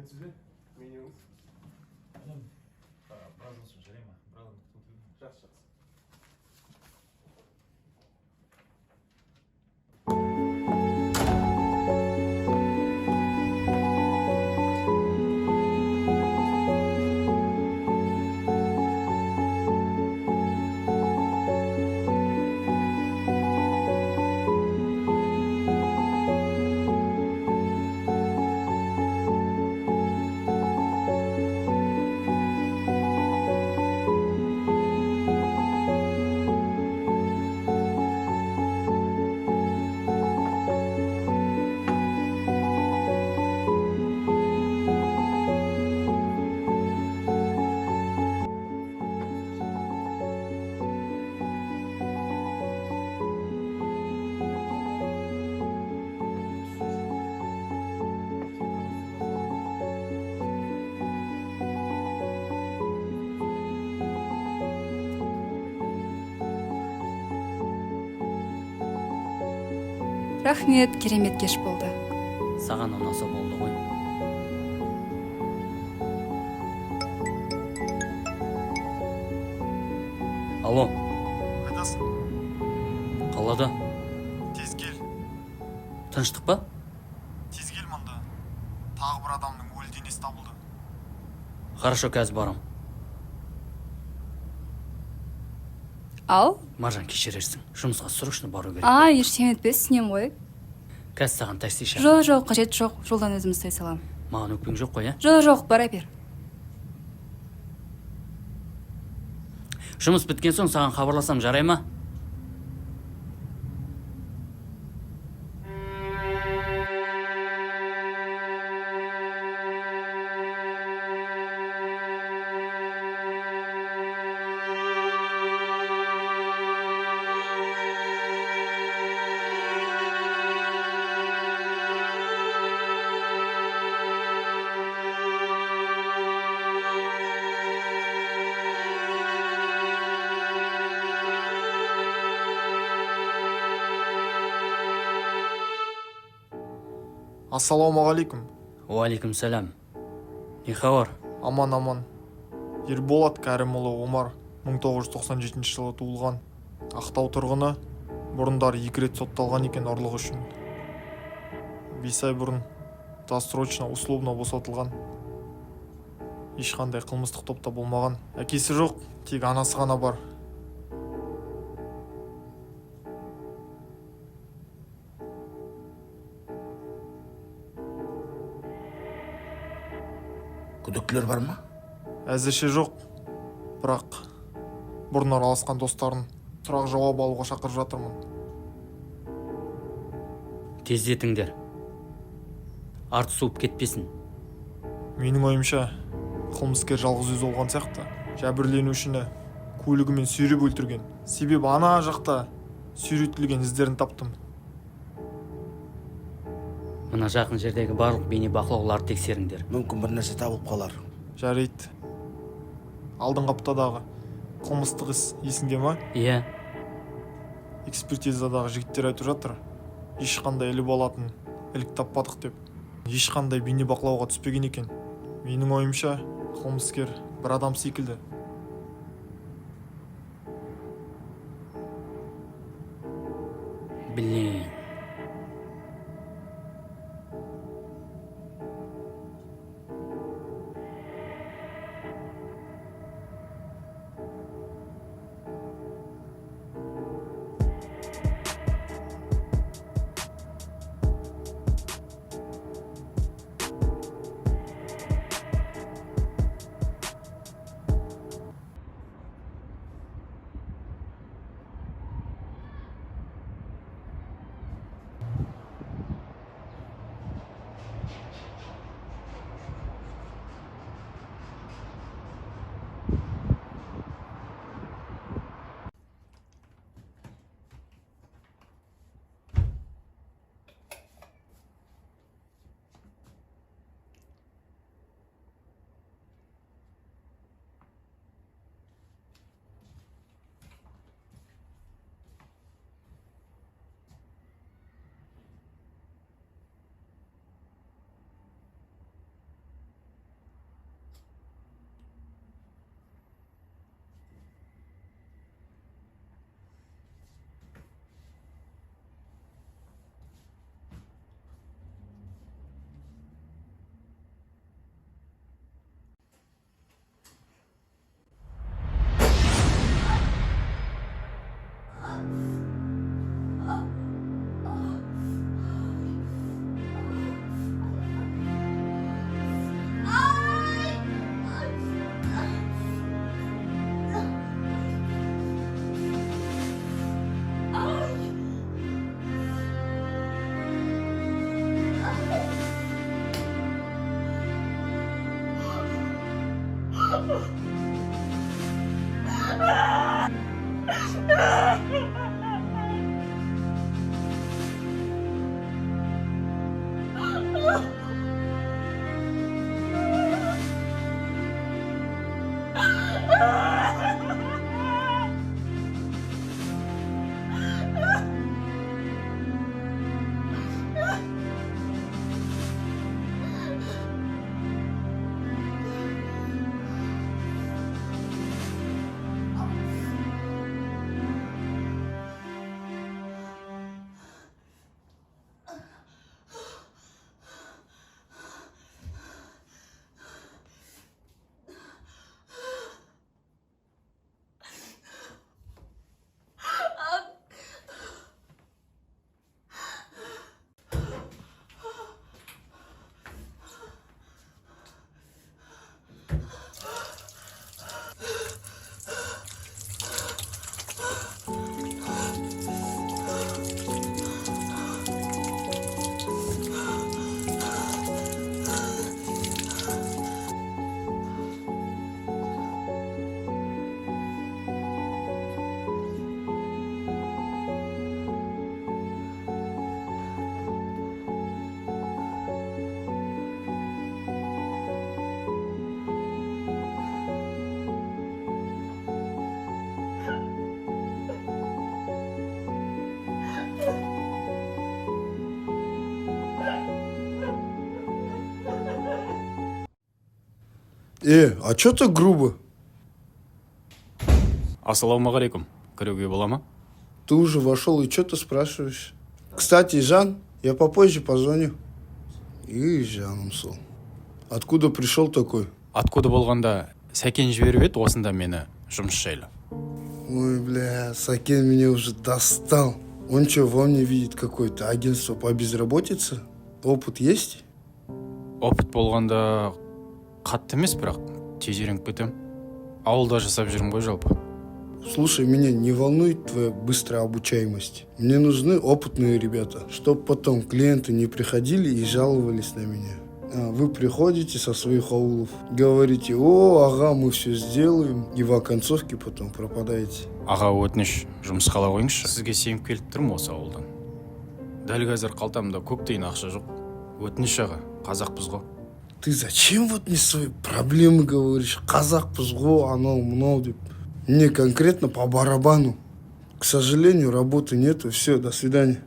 сәлеметсіз бе? Меніңіз? Біраздан соң жарай ма? Біраздан күтіп отырмын. Жақсы. Рахмет, керемет кеш болды. Саған ұнаса болды ғой. Алло, Қайдасың? қалада? Тез кел. Тыныштық па? Тез кел мұнда. Тағы бір адамның өлі денесі табылды. Хорошо, қазір барам. Ал? Маржан, кешірерсің. Жұмысқа срочно бару керек. Ештеңе етпес, түсінем ғой. Қазір саған такси шақыр. Жоқ, қажет жоқ. Жолдан өзім ұстай салам. Маған өкпең жоқ қой, Жоқ, бара бер. Жұмыс біткен соң саған хабарласам жарай ма? Ассалаумағалейкум. Уалейкум сәлам. Не хабар? Аман. Ерболат Кәрімұлы Омар 1997 жылы туылған. Ақтау тұрғыны, бұрындары 2 рет сотталған екен ұрлық үшін. 5 ай бұрын досрочно условно босатылған. Ешқандай қылмыстық топта болмаған. Әкесі жоқ, тек анасы ғана бар. Күдіктілер бар ма? Әзірше жоқ, бірақ бұрын араласқан достарын сұрақ жауап алуға шақырып жатырмын. Тездетіңдер. Арты суып кетпесін. Менің ойымша, қылмыскер жалғыз өзі болған сияқты. Жәбірленушіні көлігімен сүйреп өлтірген. Себебі ана жақта сүйретілген іздерін таптым. Мына жақын жердегі барлық бейне бақылауларды тексеріңдер. Мүмкін бір нәрсе табылып қалар. Жарайды. Алдыңғы аптадағы қылмыстық іс есіңде ма? Иә, Экспертизадағы жігіттер айтып жатыр. Ешқандай іліп алатын ілік таппадық деп. Ешқандай бейне бақылауға түспеген екен. Менің ойымша, қылмыскер бір адам секілді. Блин. А чё так грубо? Ассалаумағалейкум. Кіруге бола ма? Ты уже вошел и чё ты спрашиваешь? Кстати, Жан, я попозже позвоню. И жаным сол. Откуда пришел такой? Откуда болғанда сәкен жіберіп еді осында мені жұмыс жайлы. Ой, бля, Сакен меня уже достал. Он что, во мне видит какое-то агентство по безработице? Опыт есть? Опыт болғанда қатты емес, бірақ тез үйреніп кетем. Ауылда жасап жүрмін ғой жалпы. Слушай, меня не волнует твоя быстрая обучаемость. Мне нужны опытные ребята, чтобы потом клиенты не приходили и жаловались на меня. А вы приходите со своих аулов, говорите: о, ага, мы все сделаем, и в оконцовке потом пропадаете. Аға, өтініш, жұмыс қала қойыңызшы. Сізге сеніп келіп тұрмын осы ауылдан. Дәл қазір қалтамда көк тиын ақша жоқ. Өтініш аға, қазақпыз ғой. Ты зачем вот мне свои проблемы говоришь? Казахпыз ғой, анау мынау деп. Мне конкретно по барабану. К сожалению, работы нету. Все, до свидания.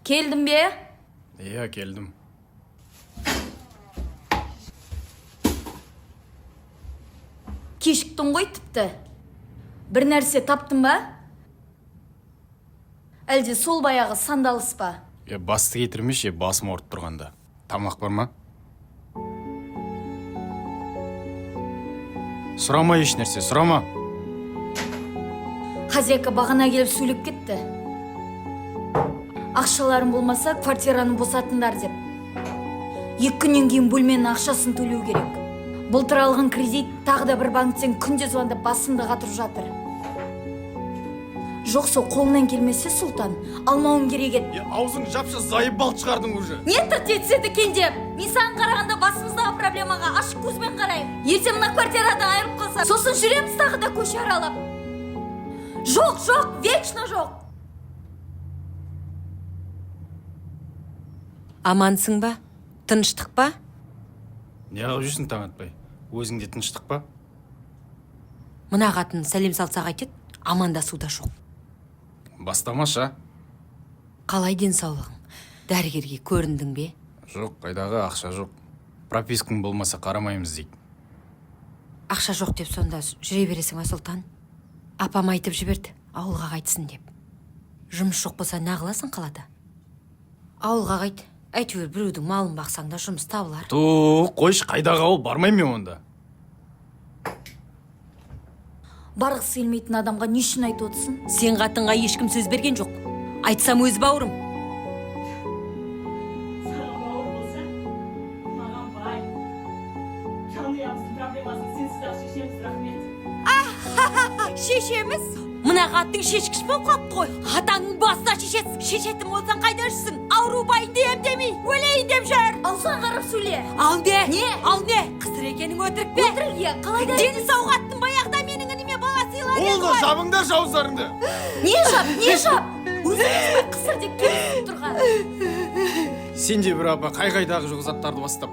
Келдің бе? Иә, келдім. Кешіктің ғой тіпті. Бір нәрсе таптың ба? Әлде сол баяғы сандалыс па? Басты кетірмеш, басым ауырып тұрғанда. Тамақ бар ма? Сұрама еш нәрсе, сұрама. Хозяйка бағана келіп сөйлеп кетті. Ақшаларың болмаса квартираны босатыңдар деп. 2 күннен кейін бөлменің ақшасын төлеу керек. Былтыр алған кредит тағы да бір банктен күнде звондап басымды қатырып жатыр. Жоқ, сол қолынан келмесе Сұлтан, алмауың керек еді. Аузың жапшы, зайып бал шығардың уже. Не тырт етседі екен деп? Мен саған қарағанда басымыздағы проблемаға ашық көзбен қараймын. Ертең мына квартирадан айырылып қалса, сосын жүреміз тағы да көше аралап. Жоқ, вечно жоқ. Амансың ба? Тыныштық па? Не қылып жүрсің таң атпай? Өзіңде тыныштық па? Мына қатын сәлем салса қайтеді, амандасу да жоқ. Бастамаша. Қалай денсаулығың? Дәрігерге көріндің бе? Жоқ, қайдағы ақша жоқ. Пропискаң болмаса қарамаймыз дейді. Ақша жоқ деп сонда жүре бересің ба, Сұлтан? Апам айтып жіберді, ауылға қайтсын деп. Жұмыс жоқ болса нағыласың қалада. Ауылға қайт. Әйтеуір біреудің малын бақсаң да жұмыс табылар. Қойш, қайдағы ауыл, бармаймын мен онда. Барғысы келмейтін адамға не үшін айтып отырсың? Сен қатынға ешкім сөз берген жоқ. Айтсам өз бауырым. шешеміз мына қаттың шешкіш болып қалыпты ғой. Атаңның басына шешесің, шешетін болсаң қайда жүрсің? Ауру байыңды емдемей, өлейін деп жүр. Алсаң қарап сөйле. Ал не? Не? Ал не? Қысыр екенің өтірік пе? Өтірік иә, қалайда? Дені сау қаттың баяғыда менің ініме бала сыйлады Болды, жабыңдар жауыздарыңды. Не жап? Өзіңіз бай қысыр деп келісіп тұрған. Сен де бір апа қай-қайдағы жоқ заттарды бастап.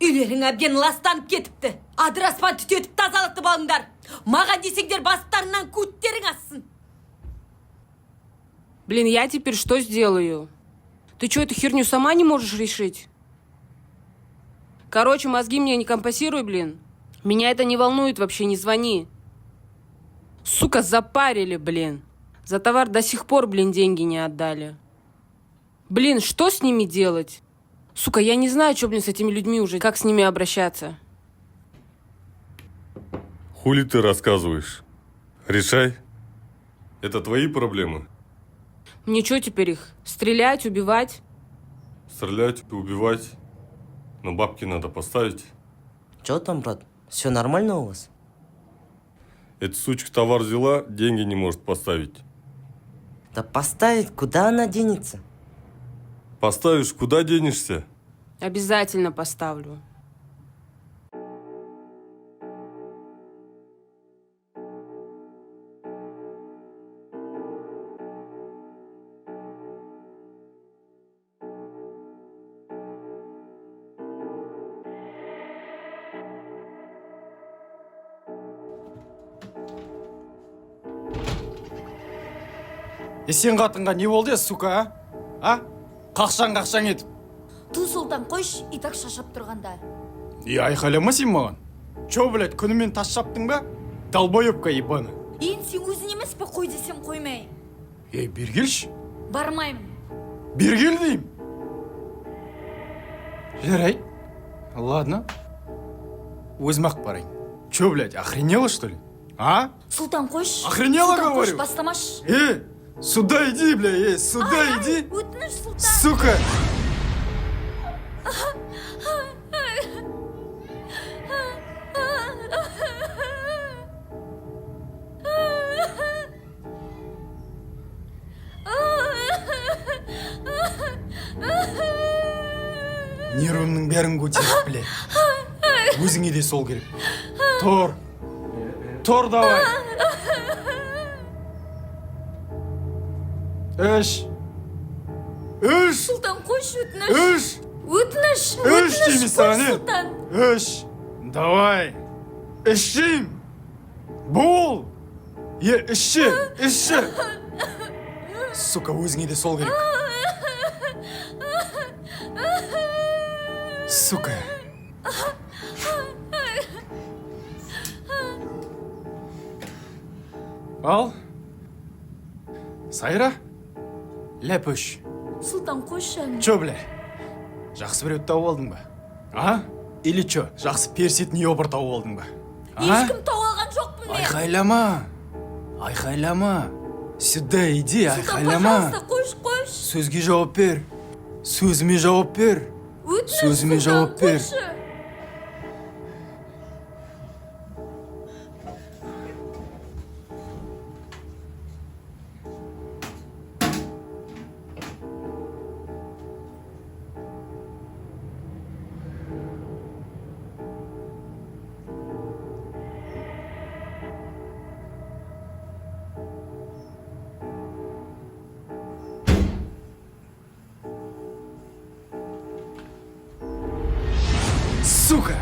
Үйлерің әбден ластанып кетіпті. Адыраспан түтетіп тазалықты балыңдар. Маған десеңдер бастарынан көттерің ассын. Блин, я теперь что сделаю? Ты что, эту херню сама не можешь решить? Короче, мозги мне не компенсируй, блин. Меня это не волнует вообще, не звони. Сука, запарили, блин. За товар до сих пор, блин, деньги не отдали. Блин, что с ними делать? Сука, я не знаю, что, блин, с этими людьми уже, как с ними обращаться. Хули ты рассказываешь? Решай. Это твои проблемы. Мне что теперь их? Стрелять, убивать? Стрелять, убивать. Но бабки надо поставить. Чё там, брат? Все нормально у вас? Эта сучка товар взяла, деньги не может поставить. Да поставить, куда она денется? Поставишь, куда денешься? Обязательно поставлю. Сен қатынға не болды, сука, а? Қақшаң етіп. Ту Сұлтан қойш, итак шашап тұрғанда. Айқайлама сен маған. Чо, блядь, күнімен тас шаптың ба? Долбоебка ебаны. Сен өзін емес пе қой десем қоймай. Бергелші. Бармаймын. Бергел дейм. Жарай. Ладно. Өзім-ақ барайын. Чо, блядь, охренела, что ли? А? Сұлтан қойш. Охренела, Сұлтан говорю. қойш бастамаш. Сюда иди, бля, сюда иди. Өтініш, Сұлтан. Сука. Нервымның бәрін көтеріп, бля. Өзіңе де сол керек. Тор, давай. Үш. Сұлтан қойш, өтініш. Өтініш деймін саған, Сұлтан. Үш. Давай. Ішім. Бол. Іші. Сука, өзіңе де сол керек. Сука. Ал. Сайра. Ләпіш. Сұлтан қойш әні. Чо, бля? Жақсы біреуді тауып алдың ба? А? Или чо? Жақсы персетін еобыр тауып алдың ба? Ешкім тауып алған жоқпын мен. Айқайлама. Сюда иди, Сұлтан, айқайлама. пожалуйста, қойш. Сөзге жауап бер. Сөзіме жауап бер. Өтініш, Сөзіме Сұлтан, жауап бер. қойшы. Сука!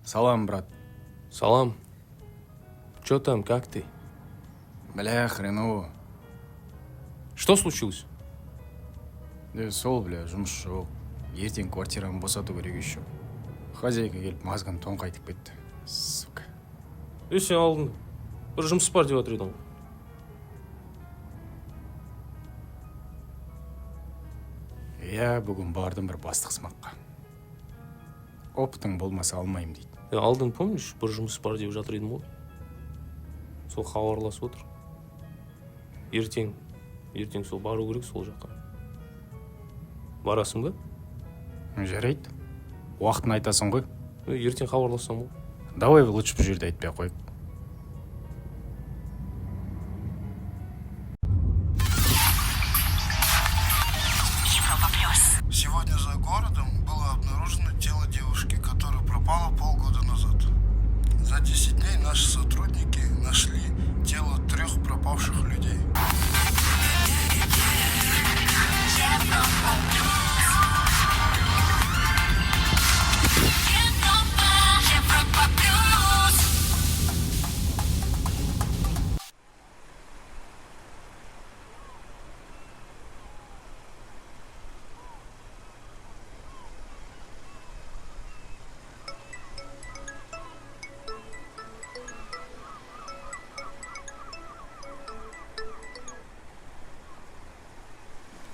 Салам, брат. Салам. Чё там, как ты? Бля, хреново. Что случилось? Да сол, бля, жұмыс жоқ. Ертең квартирамды босату керек еще. Хозяйка келіп мазганы тоңқайтып кетті. Сука. Сен алдың. Бір жұмыс бар деп отыр едің. Я бүгін бардым бір бастық сымаққа. Опытың болмаса алмайым дейді. Алдың, помнишь, бір жұмыс бар деп жатыр едім ғой. Сол хабарласып отыр. Ертең сол бару керек сол жаққа. Барасың ба? Жарайды. Уақытын айтасың ғой. Ертең хабарлассам ғой. Давай лучше бұл жерде айтпай ақ қойып. Сегодня за городом было обнаружено тело девушки, которая пропала полгода назад. За 10 дней наши сотрудники нашли тело 3 пропавших людей.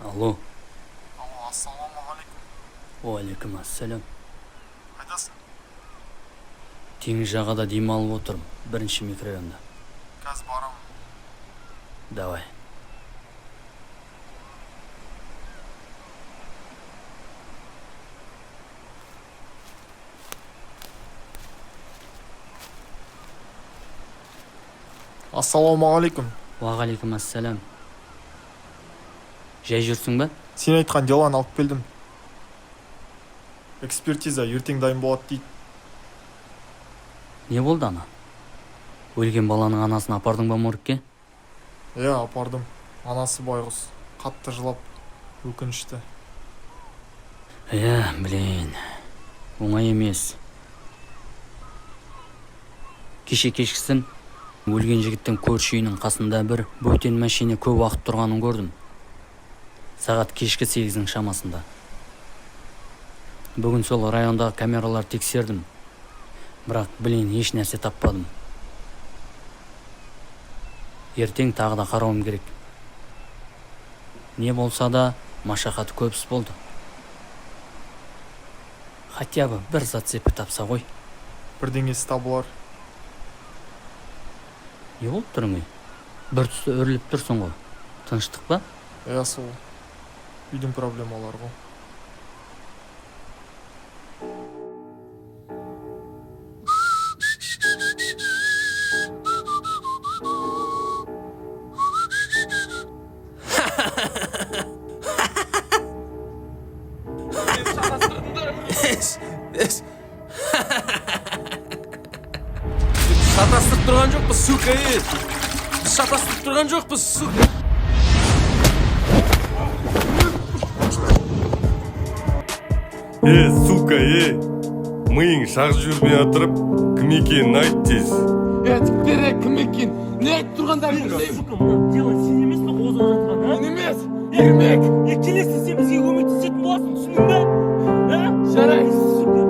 Алло. Алло, ассалаумағалейкум. Уалейкум ассалам. Қайдасың? Теңіз жағада демалып отырмын. Бірінші микрорайонда. Қазір барамын. Давай. Ассалаумағалейкум. Уағалейкум ассалам. Жай жүрсің ба? Сен айтқан деланы алып келдім. Экспертиза ертең дайын болады дейді. Не болды ана? Өлген баланың анасын апардың ба моргке? Апардым. Анасы байғұс. Қатты жылап. Өкінішті. Блин. Оңай емес. Кеше кешкісін өлген жігіттің көрші үйінің қасында бір бөтен машина көп уақыт тұрғанын көрдім. Сағат кешкі 8-дің шамасында. Бүгін сол райондағы камералар тексердім. Бірақ, еш нәрсе таппадым. Ертең тағы да қарауым керек. Не болса да, машақаты көпіс болды. Хотя бы бір зацепі тапса ғой. Бірдеңесі табылар. Не болып тұрың ей? Бір түсті өріліп тұрсың ғой. Тыныштық па? Сол. Үйдің проблемалары ғой. Шатастырып тұрған жоқпыз, сука, Шатастырып тұрған жоқпыз, сука. Сука, миың шақ жүрмей атырып, кім екенін айт тез. Тіпті кім екен? Не айтып тұрғандарын білсеймін? Дело сен емес пе қозған жатқан? Мен емес, ермек. Келесі сен бізге көмектесетін боласың, түсіндің бе? Жарайсыз, сука.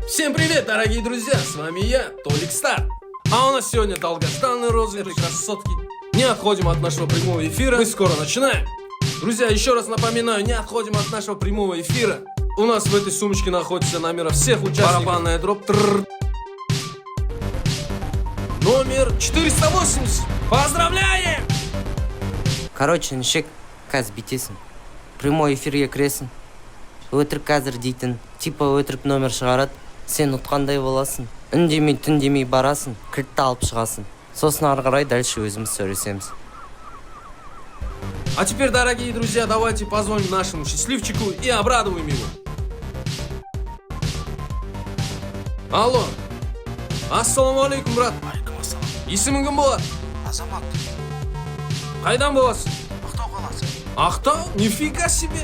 Всем привет, дорогие друзья, с вами я, Толик Стар. А у нас сегодня долгожданный розыгрыш красотки. Не отходим от нашего прямого эфира, мы скоро начинаем. Друзья, еще раз напоминаю, не отходим от нашего прямого эфира. У нас в этой сумочке находится номера всех участников. Барабанная дробь. Номер 480. Поздравляем! Короче, нешек, қазір битесің. Прямой эфирге кіресің. Өтірік қазір дейтін. Типа өтірік номер шығарады. Сен ұтқандай боласың. Үндемей, түндемей барасың. Кілтті алып шығасың. Сосын ары қарай дальше өзіміз сөйлесеміз. А теперь, дорогие друзья, давайте позвоним нашему счастливчику и обрадуем его. Алло. Ассалаумағалейкум, брат. Есімің кім болады? Азамат. Қайдан боласың? Ақтау қаласы. Ақтау? Нифига себе.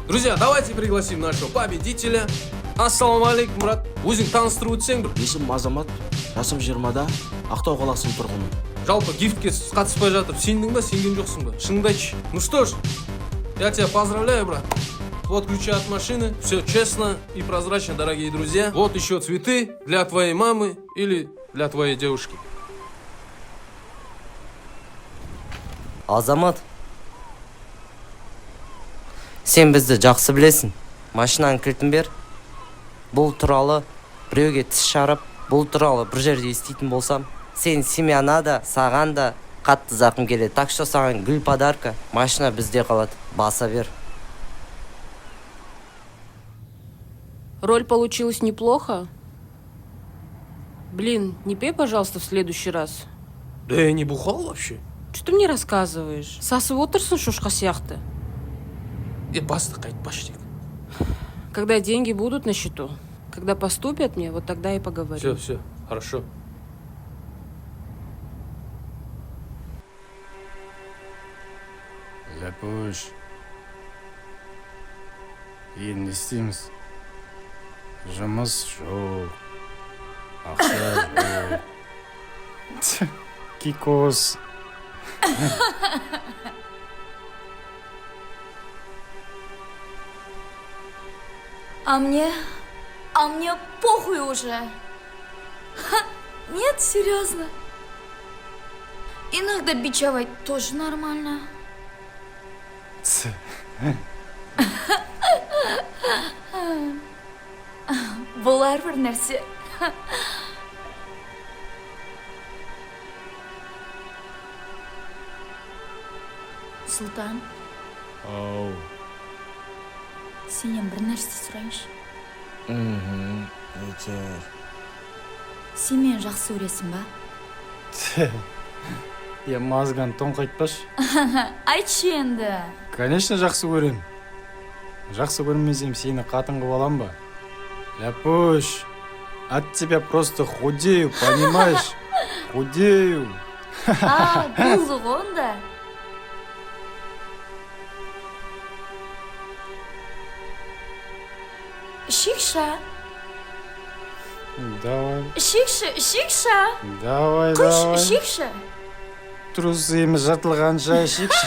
Друзья, давайте пригласим нашего победителя. Ассалаумағалейкум, брат. Өзің таныстырып өтсең бір. Есімім Азамат. Жасым 20-да. Ақтау қаласының тұрғыны. Жалпы гифтке қатыспай жатып, сендің ба, сенген жоқсың ба? Шыныңды айтшы. Ну что ж, я тебя поздравляю, брат. Вот ключи от машины. Все честно и прозрачно, дорогие друзья. Вот еще цветы для твоей мамы или для твоей девушки. Азамат, сен бізді жақсы білесің. Машинаның кілтін бер. Бұл туралы біреуге тіс шарап, бұл туралы бір жерде еститін болсам, сен семьяна да, саған да қатты зақым келеді. Так что саған гүл подарка, машина бізде қалады. Баса бер. Роль получилась неплохо. Блин, не пей, пожалуйста, в следующий раз. Да я не бухал вообще. Что ты мне рассказываешь? Сасып отырсың шошқа сияқты. Басты қайт, паштик. Когда деньги будут на счету, когда поступят мне, вот тогда и поговорим. Все, хорошо. Ләпуш. Енді не істейміз? Жұмыс жоқ. Ақша жоқ. Кикос. А мне похуй уже. Нет, серьезно. Иногда бичевать тоже нормально. Болар бір нәрсе. Сұлтан, Ау. сенен бір нәрсе сұрайыншы. Өтер. Сен мені жақсы көресің ба? Я мазган тоңқайтпаш. Айтшы енді. Конечно, жақсы көрем. Жақсы көрмесем сені қатын қылып алам ба? Ляпуш, от тебя просто худею, понимаешь? Худею. Болды ғой онда. Ішейікші. Давай. Ішейікші. Давай, Қыш, давай. ішейікші. Трусымыз жыртылғанша ішейікші.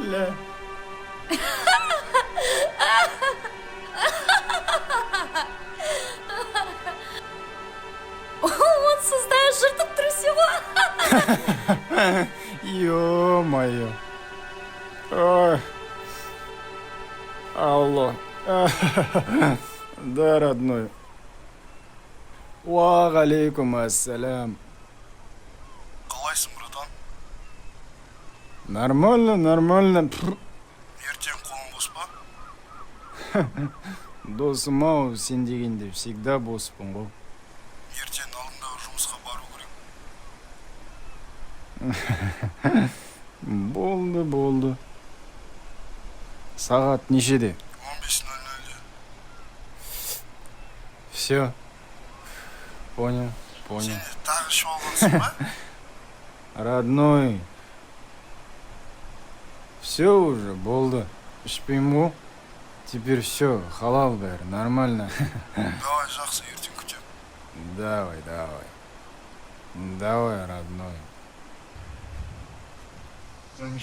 Бля. Онсыз да жыртып тұрсың ғой. Ё-моё. Ой. Алло. Да, родной. Уағалейкум ассалям. Қалайсың, братан? Нормально, нормально. Ертең қолың бос па? Досым-ау, сен дегенде всегда боспын ғой. Ертең алдындағы жұмысқа бару керек. Болды. Сағат нешеде? 15:00-де. Все. Понял. Сен тағы ішіп алғансың ба? Родной. Все уже, болды. Ішпеймін ғой. Теперь все, халал бәрі, нормально. Давай, жақсы, ертең күтем. Давай. Давай, родной. Сен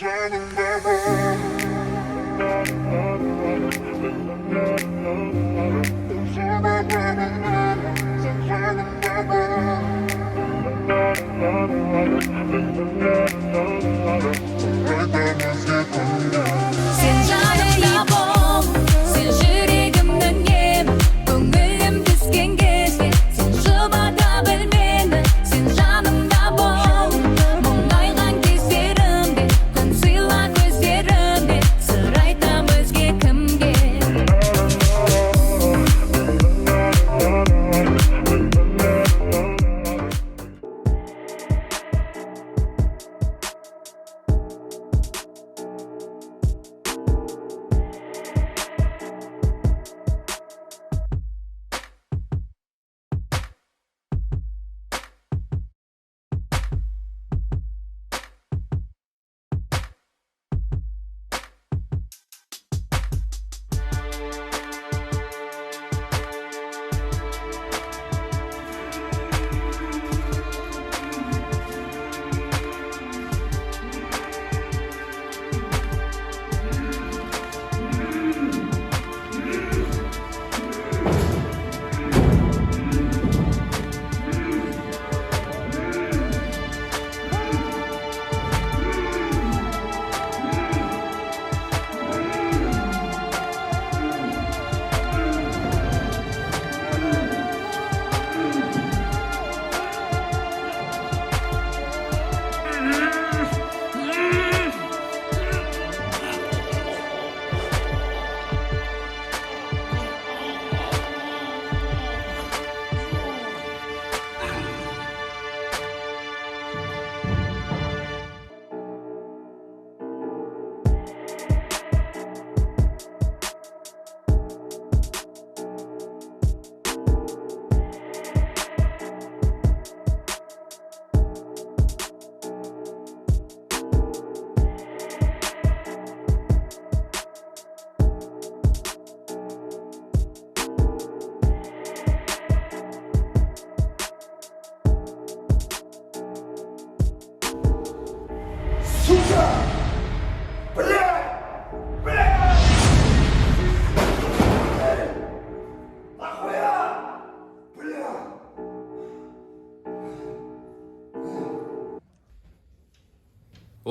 жанымда бол, сен жүрегімнің емі, көңілім түскен кезде сен жұбата біл мені, сен жанымда бол. Мұңайған кездерімде, күн сыйла көздерімде, сыр айтам өзгеге.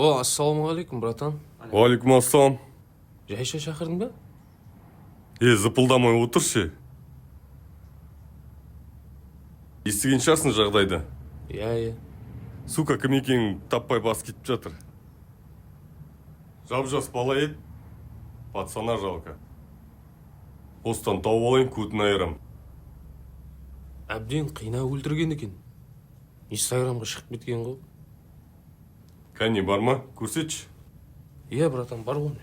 О, ассалаумағалейкум, братан. Уалейкум ассалам. Жайша шақырдың ба? Зыпылдамай отыршы. Естіген шығарсың жағдайды. Иә. Сука, кім екенін таппай бас кетіп жатыр. Жап-жас бала еді, пацана жалко. Осыдан тауып алайын, көтін айырам. Әбден қинап өлтірген екен. Инстаграмға шығып кеткен ғой. Кәне бар ма? Көрсетші. Иә, братан, бар ғой.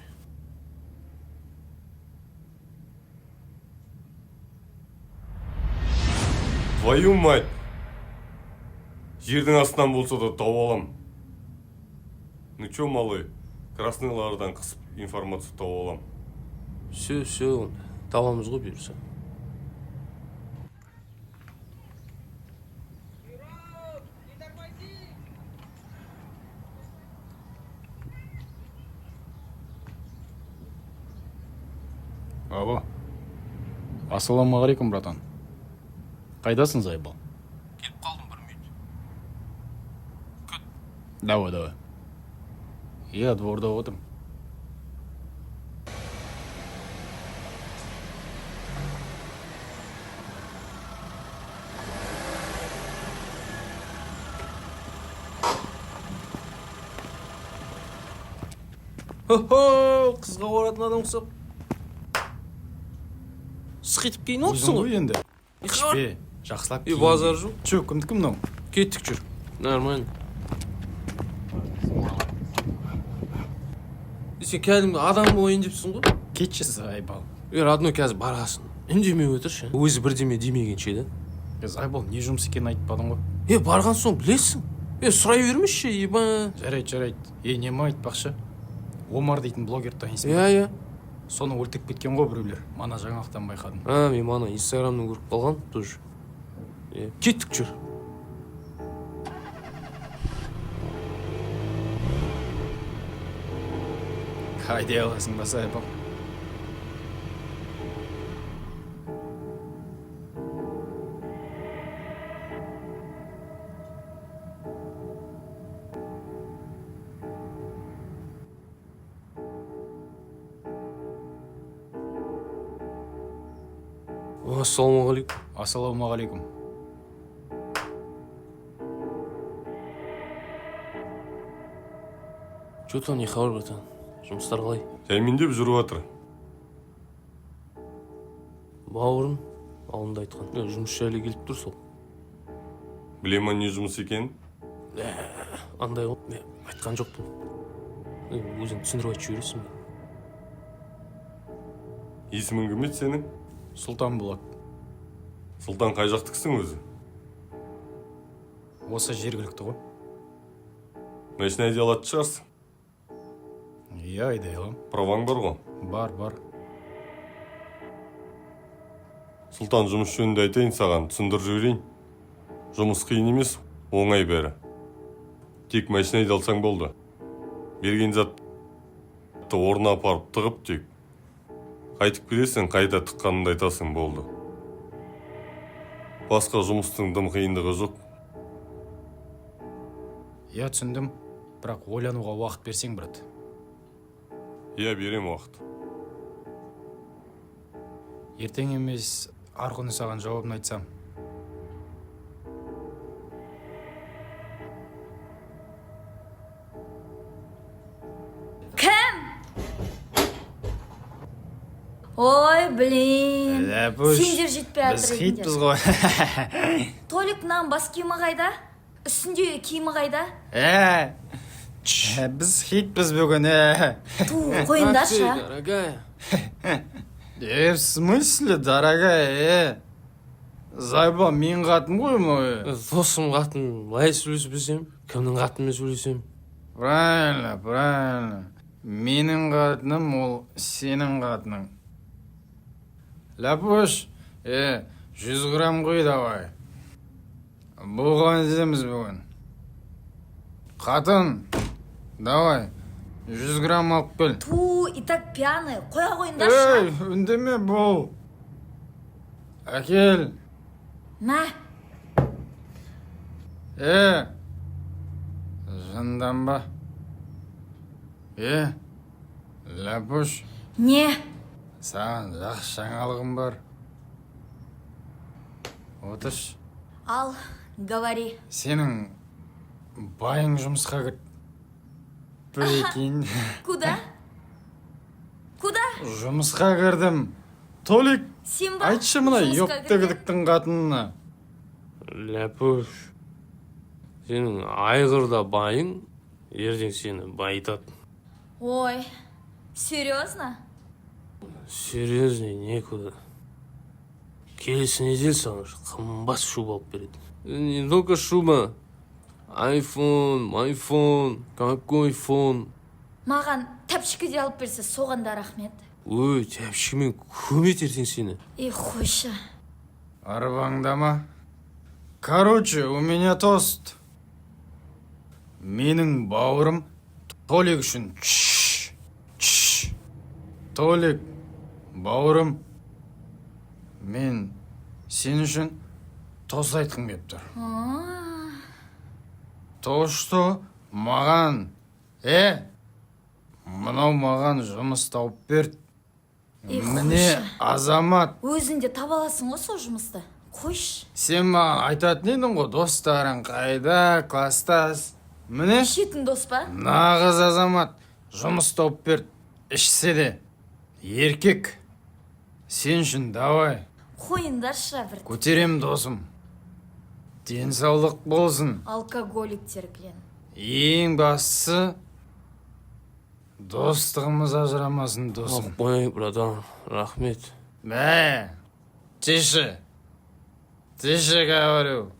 Твою мать! Жердің астынан болса да тауып алам. Ну чё, малый? Краснылардан қысып информация тауып алам. Все, табамыз ғой бұйырса. Алло. Ассалаумағалейкум, братан. Қайдасың, Зайбал? Келіп қалдым бір минут. Давай. Я дворда отырмын. Хо-хо, қызға баратын адам құсап. Сықитып кейін отырсың ғой енді. Ішпе, жақсылап кейін. Базар жоқ. Чё, кімдікі мынау? Кеттік жүр. Нормально. Сен кәдімгі адам болайын депсің ғой? Кетші, Зайбал. Родной қазір барасың. Үндемей отыршы. Өзі бірдеме демегенше да. Зайбал, не жұмыс екенін айтпадың ғой? Барған соң білесің. Сұрай бермешші, еба. Жарайды. Неме айтпақшы? Омар дейтін блогер танисың? Иә. Соны өлтіріп кеткен ғой біреулер. Мана жаңалықтан байқадым. Мен мана инстаграмнан көріп қалған тоже. Кеттік жүр. Қайда аласың ба, Зайбал? Ассалаумағалейкум. Ассалаумағалейкум. Чё там не хабар, братан? Жұмыстар қалай? Жаймендеп жүріп жатыр. Бауырым алдында айтқан. Жұмыс жайлы келіп тұр сол. Білемін не жұмыс екен? Андай ғой. Айтқан жоқпын. Өзің түсіндіріп айтып жібересің бе? Есімің кім еді сенің? Сұлтан Болат. Сұлтан қай жақтыкісің өзі? Осы жергілікті ғой. Машина айдай алатын шығарсың? Иә, айдай алам. Праваң бар ғой? Бар. Сұлтан, жұмыс жөнінде айтайын саған, түсіндіріп жіберейін. Жұмыс қиын емес, оңай бәрі. Тек машина айдай алсаң болды. Берген затты орнына апарып тығып тек. Қайтып келесің, қайта тыққаныңды айтасың, болды. Басқа жұмыстың дым қиындығы жоқ. Иә, түсіндім. Бірақ ойлануға уақыт берсең, брат. Иә, берем уақыт. Ертең емес, арқыны саған жауабын айтсам. Кім? Ой, блин. Сендер жетпей Біз хитпіз ғой. Толик мынаның бас киімі қайда? Үстінде киімі қайда? Біз хитпіз бүгін. Ту, қойындашы. Дорогая. В смысле, дорогая? Зайбал, мен қатын ғой ма? Досым қатын, лай сөйлесіп білсем, кімнің қатынымен сөйлесем? Правильно. Менің қатыным ол сенің қатының. Лапош, 100 грамм қой давай. Бұған іздеміз бүгін. Қатын, давай, 100 грамм алып кел. Ту, и так пьяный. Қоя қойындашы. Үндеме бол. Әкел. Мә. Жынданба. Лапуш, Не? саған жақсы жаңалығым бар. Отырш, Ал, говори. сенің байың жұмысқа кірді. Прикинь, Куда? Куда? жұмысқа кірдім. Толик, Сен ба? айтшы мына Жұмысқа ептігідіктің қатынына. Ләпуш, сенің айғырда байың, ертең сені байытады. Ой, серьезно? Серьезный некуда. Келесі неделе саған қымбат шуба алып береді. Не только шуба. Айфон, какой фон. Маған тәпшікі де алып берсе, соғанда рахмет. Ой, тәпшімен көмет ертең сені. Қойшы. Арбаңдама. Короче, у меня тост. Менің бауырым Толик үшін. Толик, бауырым, мен сен үшін тост айтқым келіп тұр. Тосты маған, мынау маған жұмыс тауып берді. Міне азамат. Өзінде табаласың ғой сол жұмысты. Қойшы. Сен маған айтатын едің ғой, достарың қайда, кластас. Міне, Шетін дос па? нағыз азамат жұмыс тауып берді. Ішсе де, еркек. Сен үшін давай. Қойындаршы бір. Көтерем досым. Денсаулық болсын. Алкоголиктер клен. Ең бастысы достығымыз ажырамасын досым. Ой, братан, рахмет. Тише. Тише, говорю.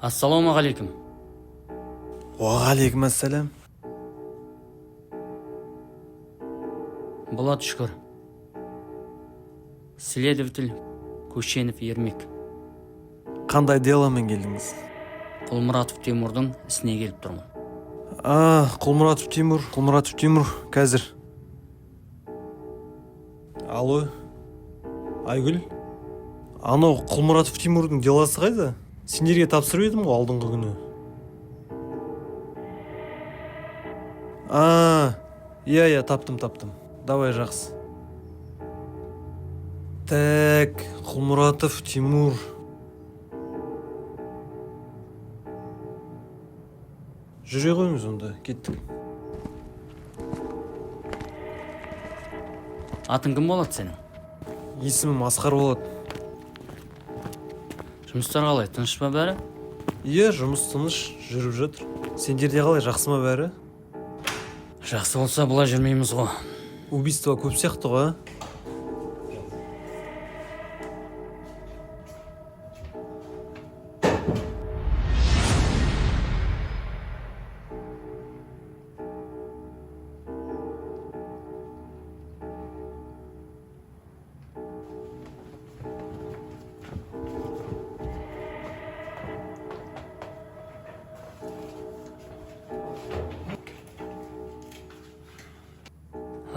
Ассалаумағалейкум. Уағалейкум ассалам. Болат шүкір. Следователь Көшенов Ермек. Қандай деломен келдіңіз? Құлмұратов Тимурдың ісіне келіп тұрмын. Құлмұратов Тимур, қазір. Алло, Айгүл? Анау Құлмұратов Тимурдың деласы қайда? Сендерге тапсырып едім ғой алдыңғы күні. Иә, таптым. Давай, жақсы. Так, Құлмұратов Тимур. Жүре қойыңыз онда, кеттік. Атың кім болады сенің? Есімім Асқар болады. Жұмыстар қалай, тыныш па бәрі? Иә, жұмыс тыныш жүріп жатыр. Сендерде қалай, жақсы ма бәрі? Жақсы болса бұлай жүрмейміз ғой. Убийство көп сияқты ғой,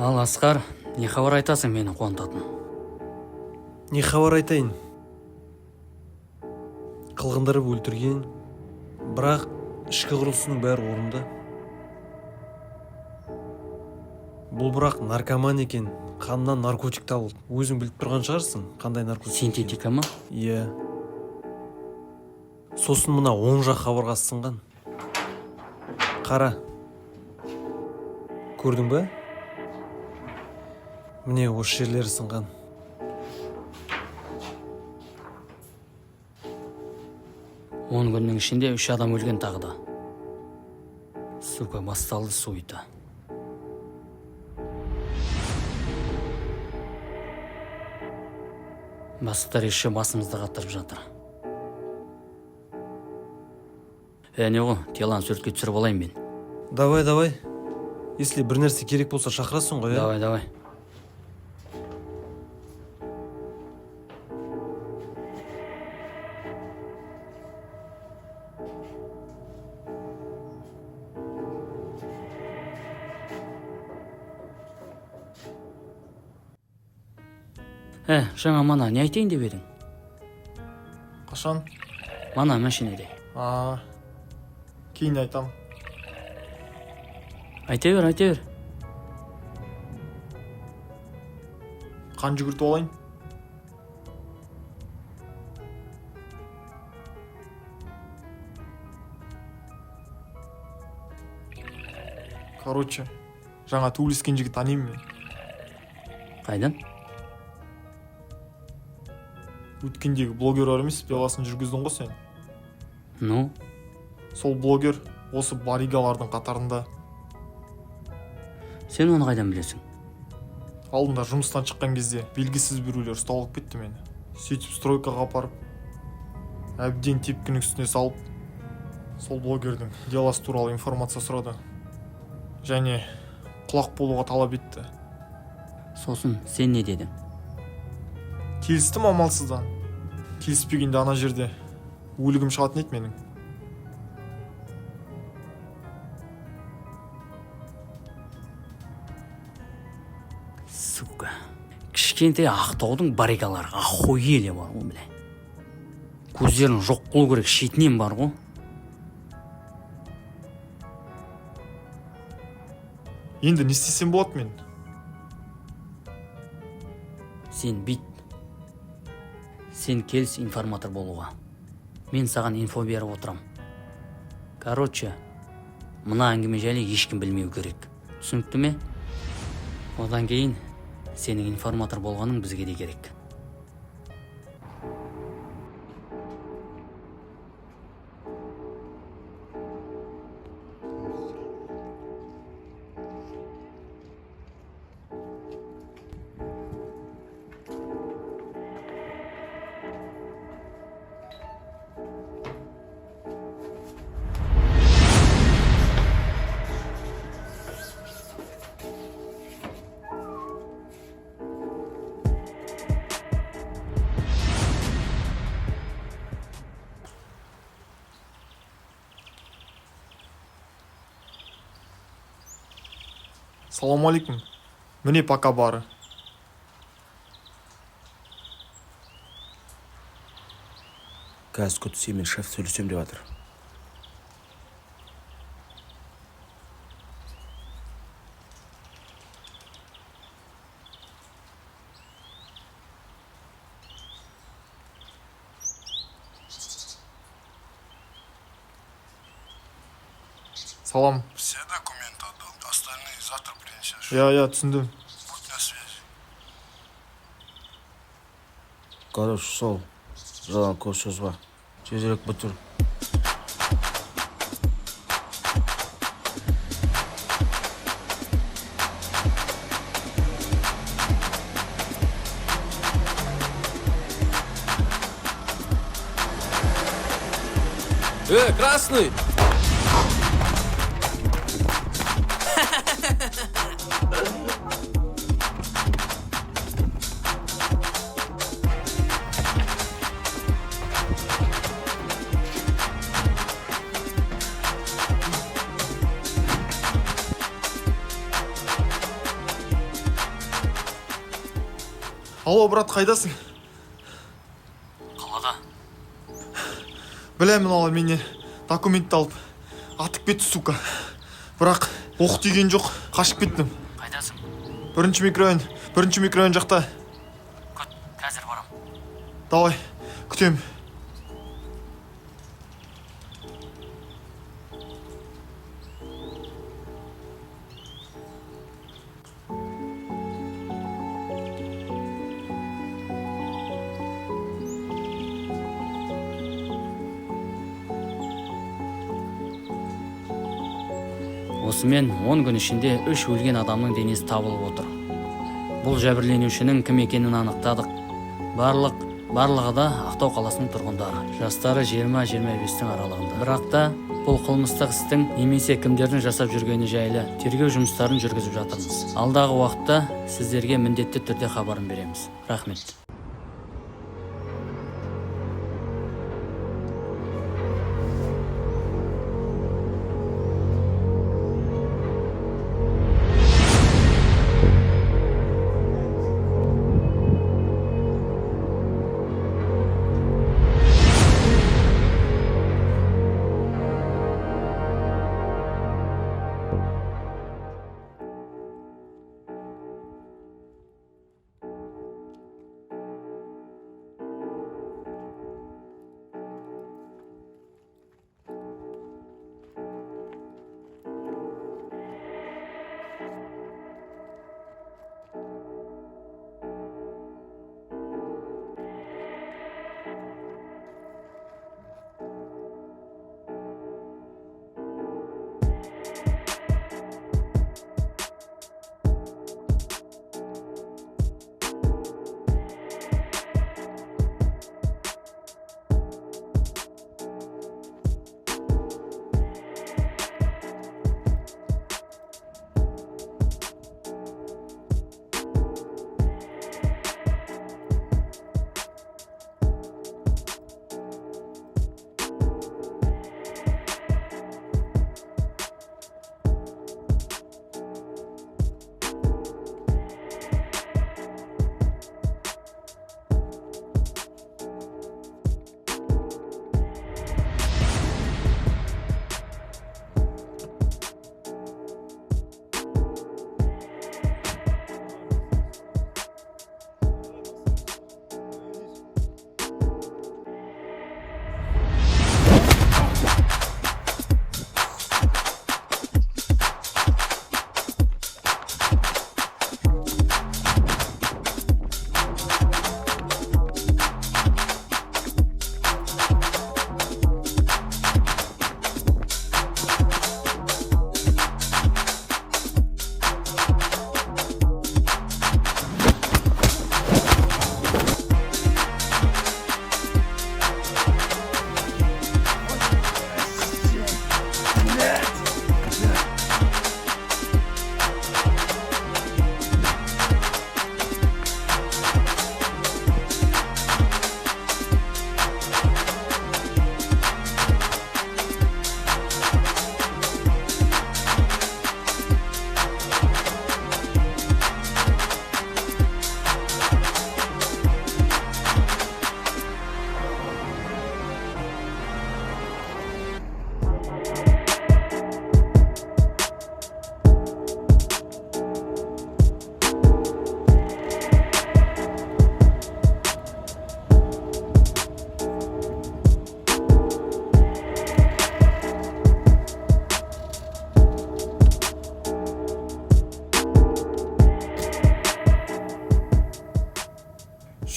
Ал Асқар, не хабар айтасың мені қуантатын? Не хабар айтайын? Қылғындырып өлтірген, бірақ ішкі құрылысының бәрі орында. Бұл бірақ наркоман екен, қанынан наркотик табылды. Өзің біліп тұрған шығарсың, қандай наркотик? Синтетика ма? Иә. Сосын мына оң жақ қабырғасы сынған. Қара. Көрдің бе? Міне осы жерлері сынған. 10 күннің ішінде 3 адам өлген тағы да. Сука, басталды суйта. бастықтар еще басымызды қатырып жатыр. Не ғой, теланы суретке түсіріп алайын мен. Давай. Если бір нәрсе керек болса шақырасың ғой, Давай. Жаңа мана не айтайын деп едің? Қашан? Мана машинеде. Кейін айтам. Айта бер. Қан жүгіртіп алайын. Короче, жаңа төбелескен жігіт танимын мен. Қайдан? Өткендегі блогер бар емес, беласын жүргіздің ғой сен. Ну? Сол блогер осы баригалардың қатарында. Сен оны қайдан білесің? Алдында жұмыстан шыққан кезде белгісіз біреулер ұсталып кетті мені. Сөйтіп стройкаға апарып, әбден тепкінің үстіне салып, сол блогердің деласы туралы информация сұрады. Және құлақ болуға талап етті. Сосын сен не дедің? Келістім амалсыздан. Келіспегенде ана жерде өлігім шығатын еді менің. Сука. Кішкентай Ақтаудың баригалары охуели бар ғой, бля. Көздерін жоқ қылу керек, шетінен бар ғой. Енді не істесем болады мен? Сен бит. Сен келіс информатор болуға. Мен саған инфо беріп отырам. Короче, мына әңгіме жайлы ешкім білмеу керек. Түсінікті ме? Одан кейін сенің информатор болғаның бізге де керек. Салам алейкум. Міне пока бары. Қазір күт семен шеф сөйлесем деп жатыр. Салам. Все документы отдал. Остальные завтра принесешь. Я түсіндім. Будь на связи. Короче, сол. Жалан көп сөз бар. Тезірек бітір. Красный! Алло, брат, қайдасың? Қалада. Білемін, ал менен документті алып атып кетті, сука. Бірақ оқ тиген жоқ, қашып кеттім. Қайдасың? Бірінші микрорайон жақта. Күт, қазір барам. Давай, күтем. Осымен 10 күн ішінде 3 өлген адамның денесі табылып отыр. Бұл жәбірленушінің кім екенін анықтадық. барлығы да Ақтау қаласының тұрғындары. Жастары 20-25 аралығында. Бірақ та бұл қылмыстық істің немесе кімдердің жасап жүргені жайлы тергеу жұмыстарын жүргізіп жатырмыз. Алдағы уақытта сіздерге міндетті түрде хабарын береміз. Рахмет.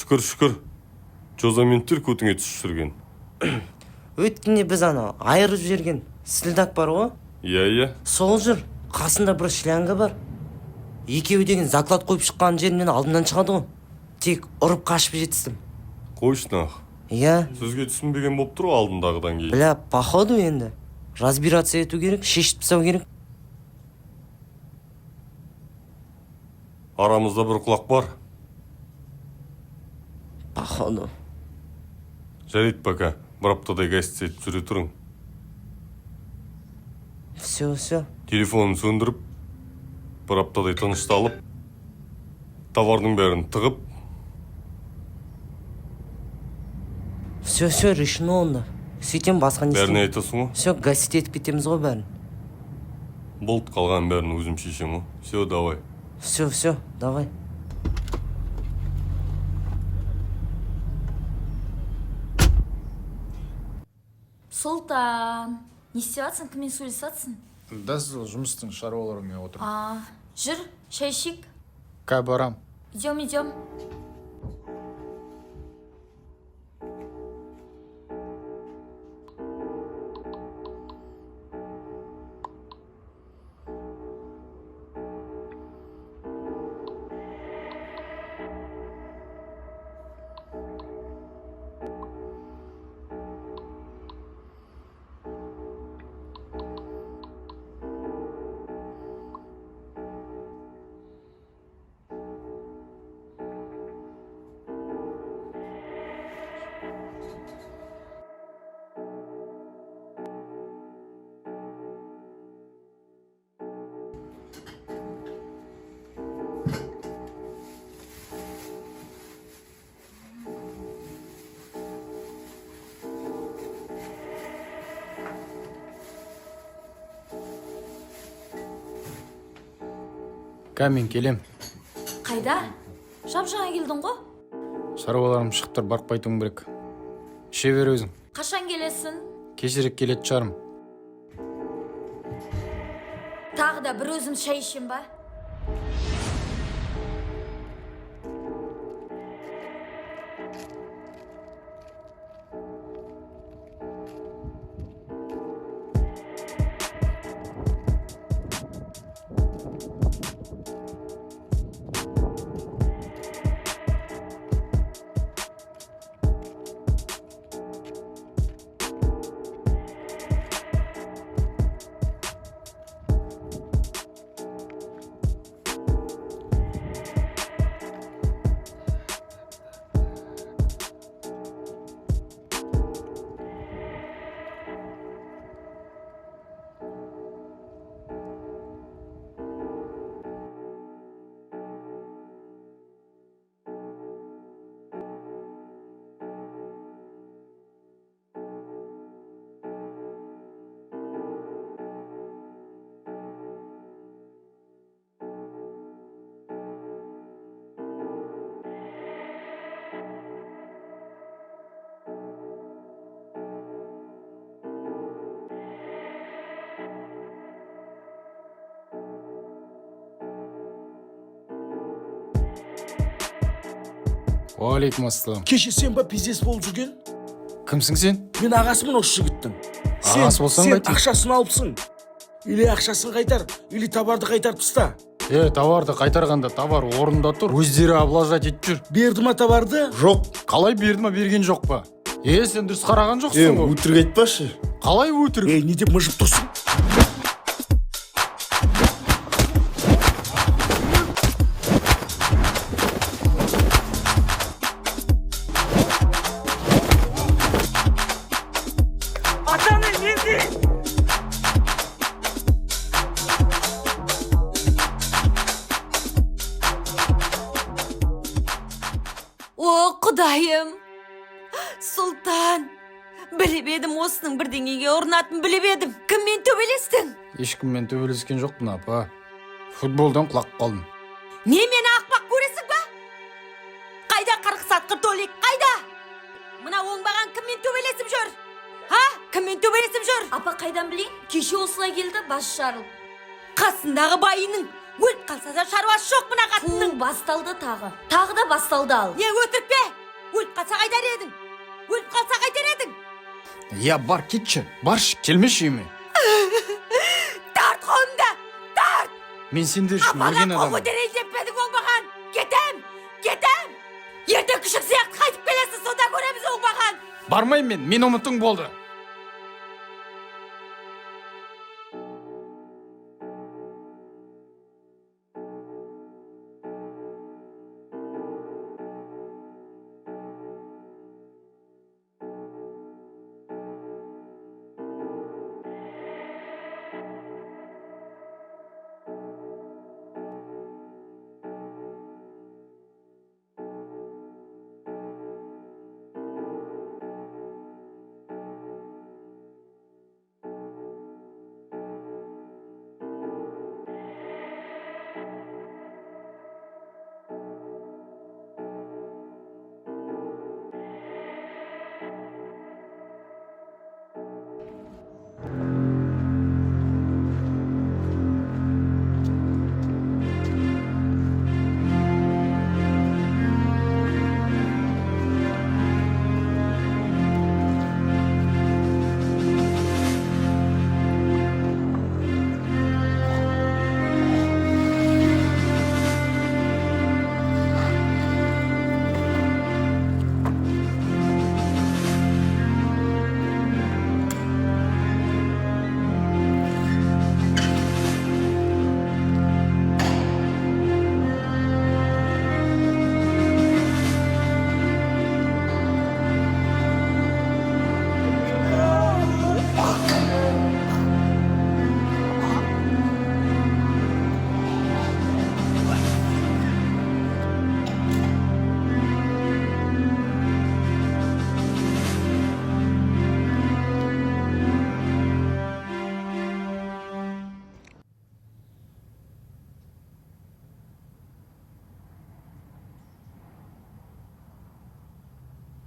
Шүкір. Жозаменттер көтіңе түсірген. Өткенде біз ана айырып жіберген сілдак бар ғой? Иә. Сол жүр. Қасында бір шлянга бар. Екеуі деген заклад қойып шыққан жерінен алдынан шығады ғой. Тек ұрып қашып жетістім. Қойшнақ. Иә. Сөзге түсінбеген болып тұр алдындағыдан кейін. Бля, походу енді. Разбираться ету керек, шешіп тастау керек. Арамызда бір құлақ бар. Походу. Жарайды пока. Бір аптадай гостиница етіп жүре тұрың. Все. Телефонын сөндіріп, бір аптадай тынышталып, товардың бәрін тығып. Все, решено онда. Сөйтем басқа не істеймін. Бәріне айтасың ғой? Все, гостить етіп кетеміз ғой бәрін. Болды, қалған бәрін өзім шешем ғой. Все, давай. Все, давай. Сұлтан, не істеп жатсың? Кіммен сөйлесіп жатсың? Да, жұмыстың шаруаларымен отырмын. Жүр, шай ішейік. Ка барам. Идем. Мен келем. Қайда? Жап-жаңа келдің ғой? Шаруаларым шықтыр, барып қайтуым керек. Іше бер өзің. Қашан келесің? Кешірек келет шығарым. Тағы да бір өзім шай ішем ба? Уалейкум ассалам. Кеше сен ба пиздес болып жүрген? Кімсің сен? Мен ағасымын осы жігіттің. Ағасы болсаң сен қайтейін? ақшасын алыпсың. Или ақшасын қайтар, или товарды қайтарып таста. Товарды қайтарғанда товар орнында тұр. Өздері облажать етіп жүр. Берді ма товарды? Жоқ. Қалай берді ма, берген жоқ па? Сен дұрыс қараған жоқсың ғой. Өтірік айтпашы. Қалай өтірік? Не деп мыжып тұрсың? О, құдайым! Сұлтан! Біліп едім осының бірдеңеге ұрынатын біліп едім. Кіммен төбелестің? Ешкіммен төбелескен жоқпын, апа. Футболдан құлақ қалдым. Не мені ақпақ көресің ба? Қайда қырық сатқыр толик, қайда? Мына оңбаған кіммен төбелесіп жүр? Ха? Кіммен төбелесіп жүр? Апа қайдан білейін? Кеше осылай келді, басы жарылып. Қасындағы байының өліп қалса да шаруасы жоқ мына қатынның. Басталды тағы. Тағы да басталды ал. Не өтірік пе? Өліп қалса қайтар едің? Өліп қалса қайтар едің? Бар, кетші. Баршы, келмеші еме. Тарт қолымды! Тарт! Мен сендер үшін өлген Апаға қол адамым. көтерейін деппедің оңбаған. Кетем! Кетем! Ертең күшік сияқты қайтып келесің, сонда көреміз оңбаған. Бармайым мен ұмытың болды.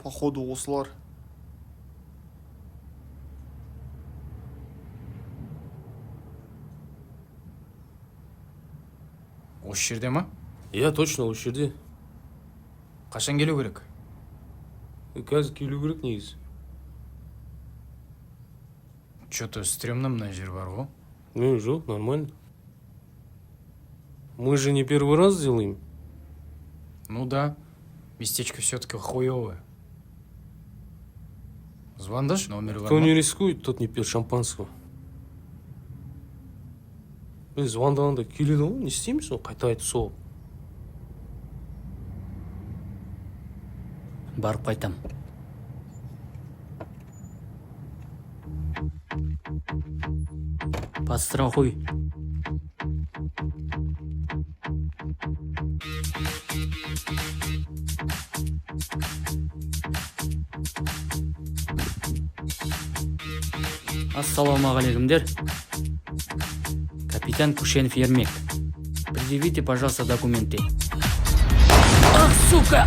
Походу осылар. Осы жерде ма? Иә, точно осы жерде. Қашан келу керек? Қазір келу керек негізі. Че-то стрёмно мына жер бар ғой. Ну, жоқ, нормально. Мы же не первый раз делаем. Ну да, местечко все-таки хуевое. Звондаш, номер бар Кто не ма? рискует, тот не пьет шампанского. Звондағанда келеді ғой, не істейміз ол, қайта айтып соғып. Барып қайтам. Подстрахуй. Ассалаумағалейкумдер. Капитан Кушенов Ермек. Предъявите, пожалуйста, документы. Ах, сука!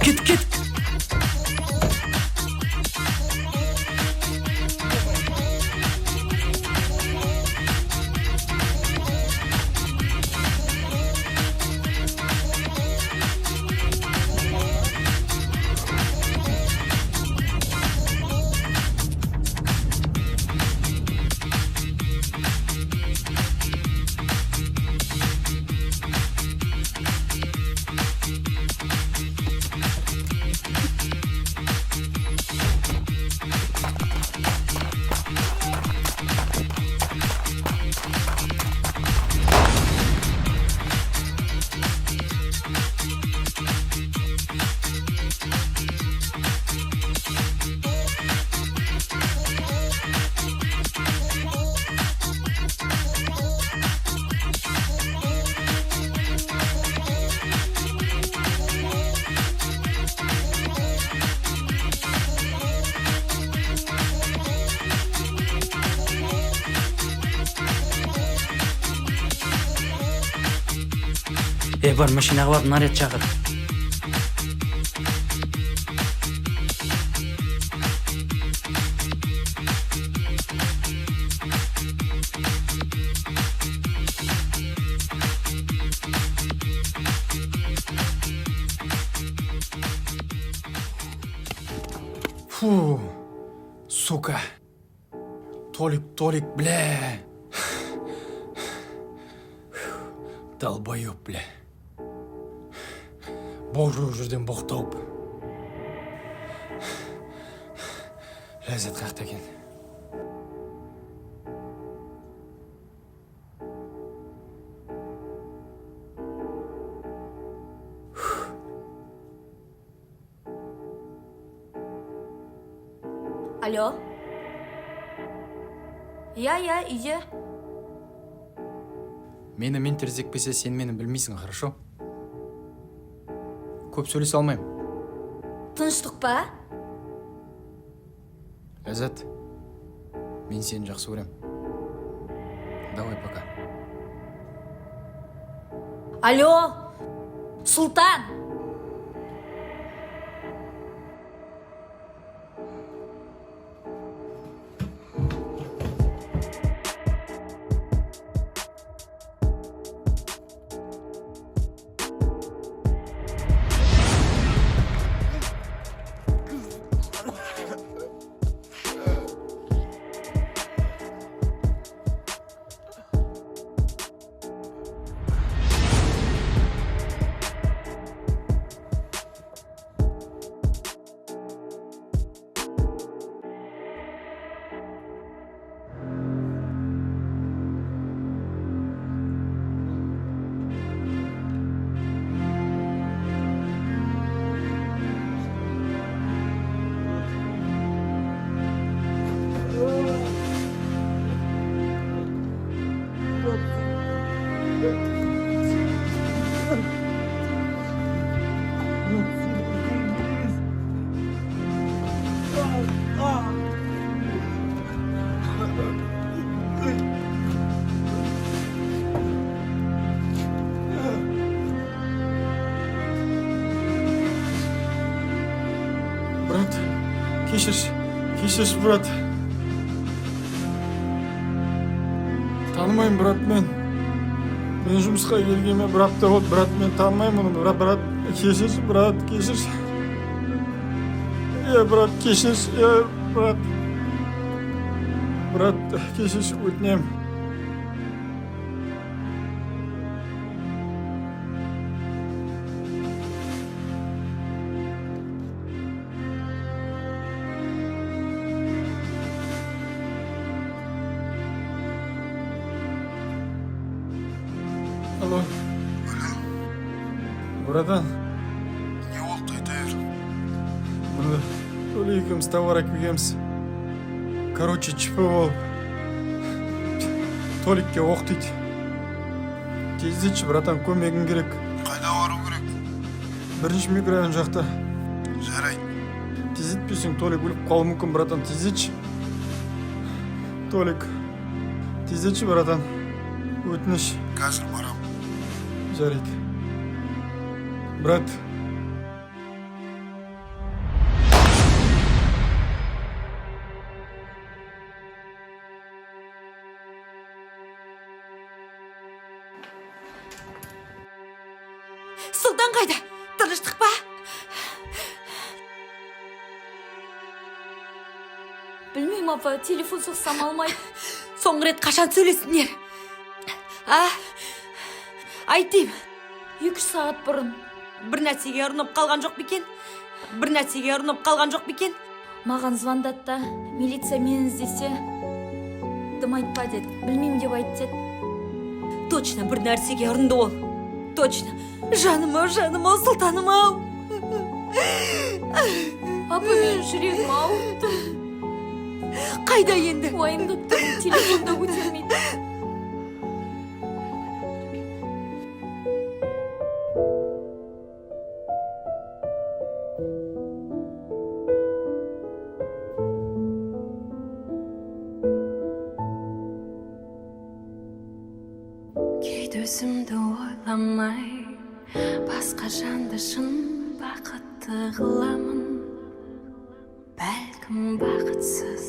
Кит. Бар, машинаға барып наряд шақыр. Фу, сука. Толик, бля. Долбоёб, бля. Божу жерден боқ тауып. Ләззат қақта екен. Алло? Я, үйде. Мені мен терзекпесе, сен мені білмейсің, хорошо? Көп сөйлесе алмайым. Тыныштық па? Ләззат, мен сені жақсы көрем. Давай, пока. Алло, Султан! кешірші, брат. Танымаймын, брат, мен жұмысқа келгеніме бір апта болды, брат, мен танымаймын оны, брат, кешірші, брат, кешірші. Брат, кешірші, брат, кешірші, өтінемін. Алло. Братан. Не болды, айта бер. Міне, Толя екеуміз товар әкелгенбіз. Короче, ЧП болып. Толикке оқтайды. Тездетші, братан, көмегің керек. Қайда бару керек? Бірінші микрорайон жақта. Жарайды. Тездетпесең, Толик өліп қалуы мүмкін, братан, тездетші. Толик, тездетші, братан. Өтініш. Қазір барам. Жарайды. Брат. Сұлтан қайда? Тыныштық па? Білмеймін, апа, телефон соқсам алмайды. Соңғы рет қашан сөйлесіңдер? Айтайым. 2 сағат бұрын. Бір нәрсеге ұрынып қалған жоқ бекен? Маған звондады да, милиция мені іздесе, дым айтпа деді. Білмеймін деп айтты деді. Точно бір нәрсеге ұрынды ол. Точно. Жаным-ау, сұлтаным-ау. Апа, мен жүрегім ауырып тұр. Қайда енді? Уайымдап тұрмын, телефонда көтермейді. Кейде өзімді ойламай, басқа жанды шын бақытты қыламын. Бәлкім бақытсыз.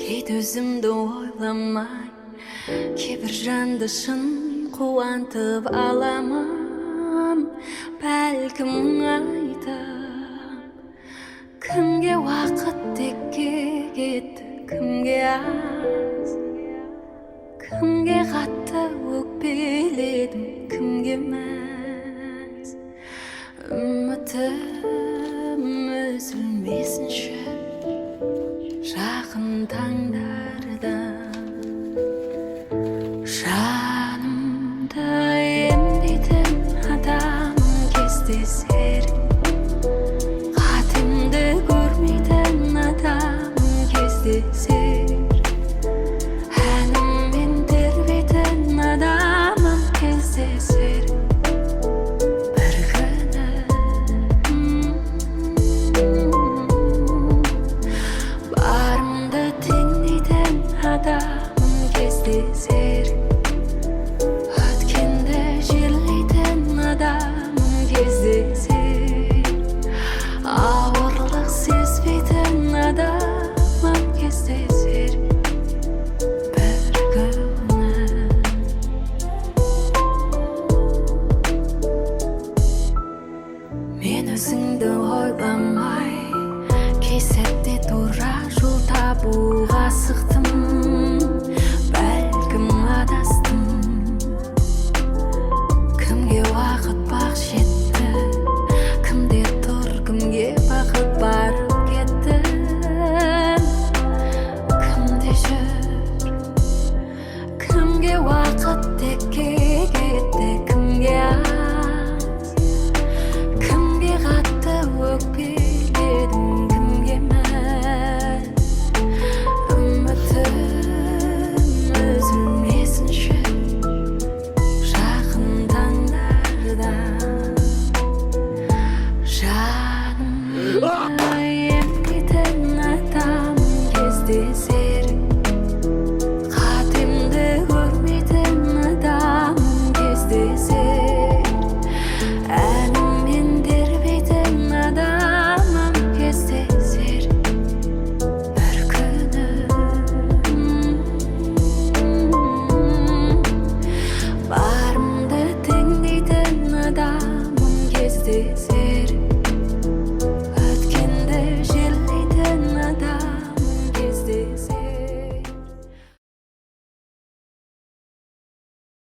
Кейде өзімді ойламай, кейбір жанды шын қуантып аламын. Бәлкім айтып, кімге уақыт текке кетті, кімге аз, кімге қатты өкпеледім, кімге мәз.